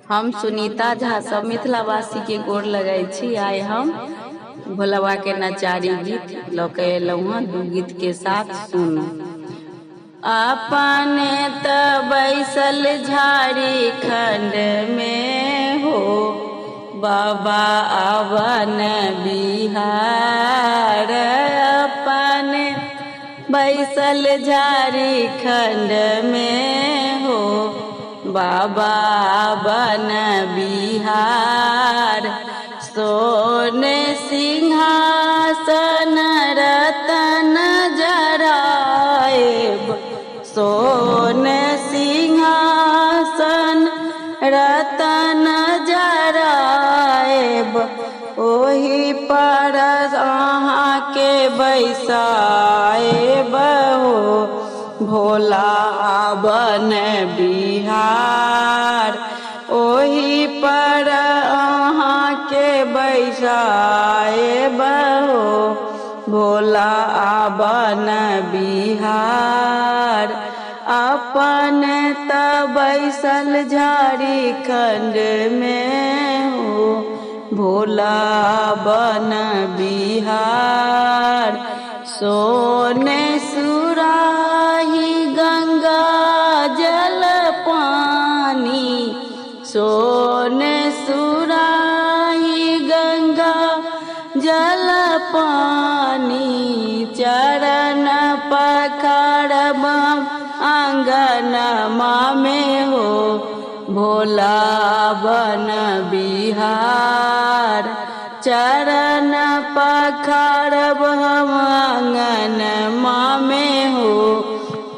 हम सुनीता झा सब मिथिलावासी के गोर लगै छी। आइ हम भोला बाबा के नचारी गीत लऽ के एलहुँ हँ। दू गीत के साथ सुनू। अपने त बैसल झारखंड में हो बाबा अवन बिहार। अपने बैसल झारखंड में हो बाबा अवन बिहार। सोन सिंहासन रतन जराएब, सोन सिंहासन रतन जराएब। ओही पर अहाँ के बैसाएब हो भोला अवन बिहार। ओही पर अहाँ के बैसाएब हो भोला अवन बिहार। अपन त बैसल झारखंड में हो भोला अवन बिहार। सोने सुराही गंगा जल पानी, सोने सुराही गंगा जल पानी। चरण पखारब आंगनमा में हो भोला अवन बिहार। चरण पखारब हम आंगनमा में हो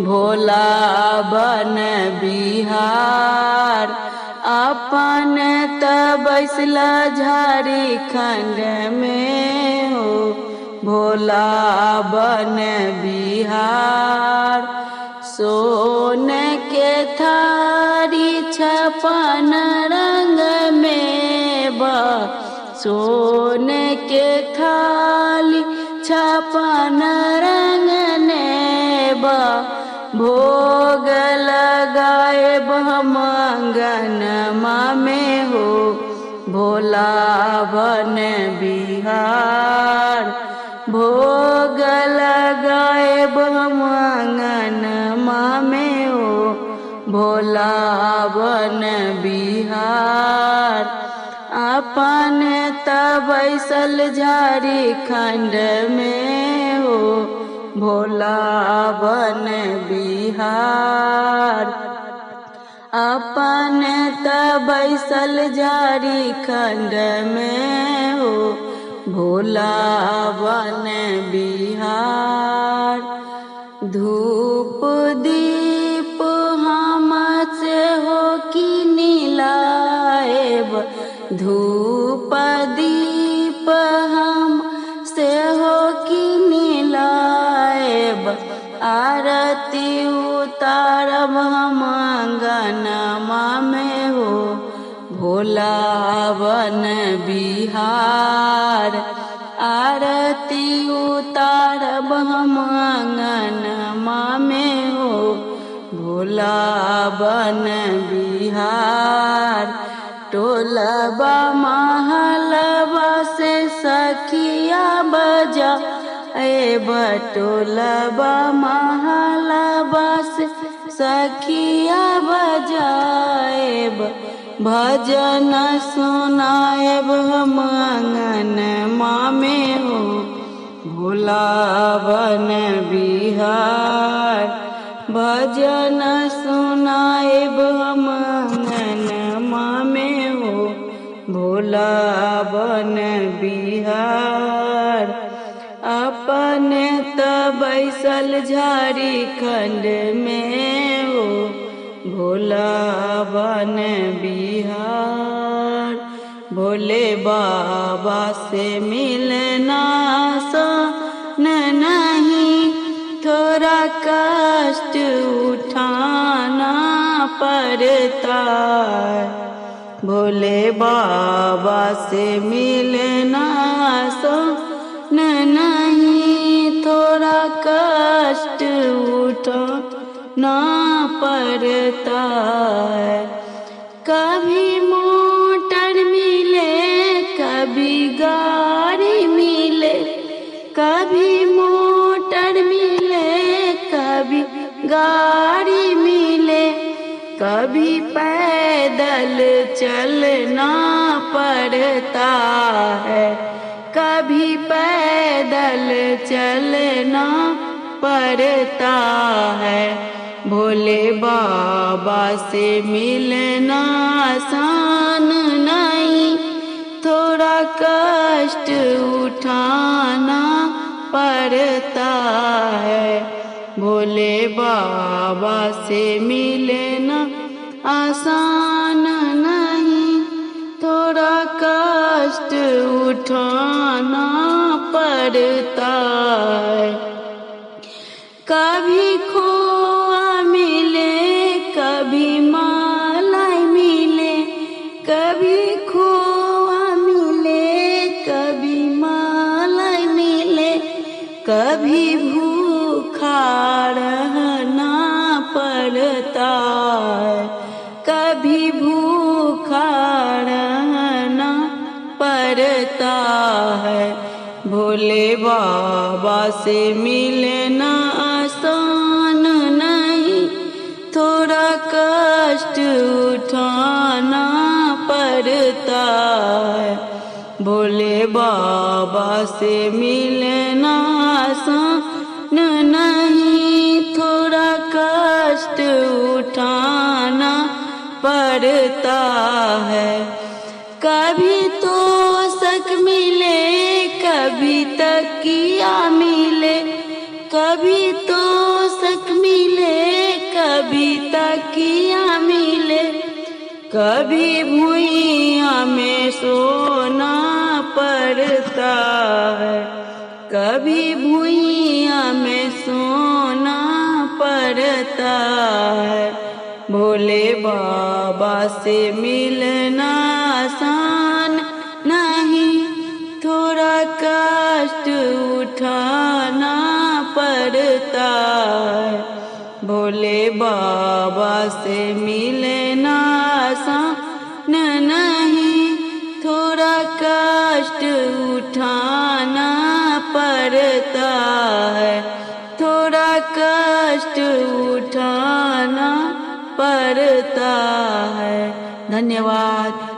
भोला अवन बिहार। अपन त बैसल झारखंड में हो भोला अवन बिहार। सोन के थारी छपन रंग में बा, सोन के थाली छपन रंग ने बा। भोग लगाएब हम आंगनमा में हो भोला अवन बिहार। भोग लगाएब हम आंगनमा में हो भोला अवन बिहार। अपन त बैसल झारखंड में हो भोला अवन बिहार। अपन त बैसल झारखंड में हो भोला अवन बिहार। धूप दीप हम से हो किन लाएब, धूप दीप हम से हो किन लाएब। आरती उतारब हम आंगनमा में हो भोला अवन बिहार। आरती उतारब हम आंगनमा में हो भोला अवन बिहार। टोलबा महलबा से सखिया बजा एब, टोलबा महलबा से सखिया बजाएब। भजन सुनाएब हम आंगनमा में हो भोला अवन बिहार। भजन सुनाएब हम आंगनमा में हो भोला अवन बिहार। अपन त बैसल झारखंड में हो भोला अवन बिहार। भोले बाबा से मिलना आसान नहीं, थोड़ा कष्ट उठाना पड़ता है। भोले बाबा से मिलना आसान नहीं, थोड़ा कष्ट उठाना पड़ता है। कभी गाड़ी मिले, कभी पैदल चलना पड़ता है, कभी पैदल चलना पड़ता है। भोले बाबा से मिलना आसान नहीं, थोड़ा कष्ट उठाना पड़ता है। भोले बाबा से मिलना आसान नहीं, थोड़ा कष्ट उठाना पड़ता है। कभी खोआ मिले, कभी मलाई मिले, कभी खोआ मिले, कभी मलाई मिले, कभी भूखा रहना पड़ता है, कभी भूखा रहना पड़ता है। भोले बाबा से मिलना आसान नहीं, थोड़ा कष्ट उठाना पड़ता है। भोले बाबा से मिलना आसान नहीं, थोड़ा कष्ट उठाना पड़ता है। कभी तोशक मिले, कभी तकिया मिले, कभी तोशक मिले, कभी तकिया मिले, कभी भुइयां में सोना पड़ता है, कभी भुइयां में सोना पड़ता है। भोले बाबा से मिलना आसान नहीं, थोड़ा कष्ट उठाना पड़ता है। भोले बाबा से मिलना आसान नहीं, थोड़ा कष्ट उठाना पड़ता है, थोड़ा कष्ट उठाना पड़ता है। धन्यवाद।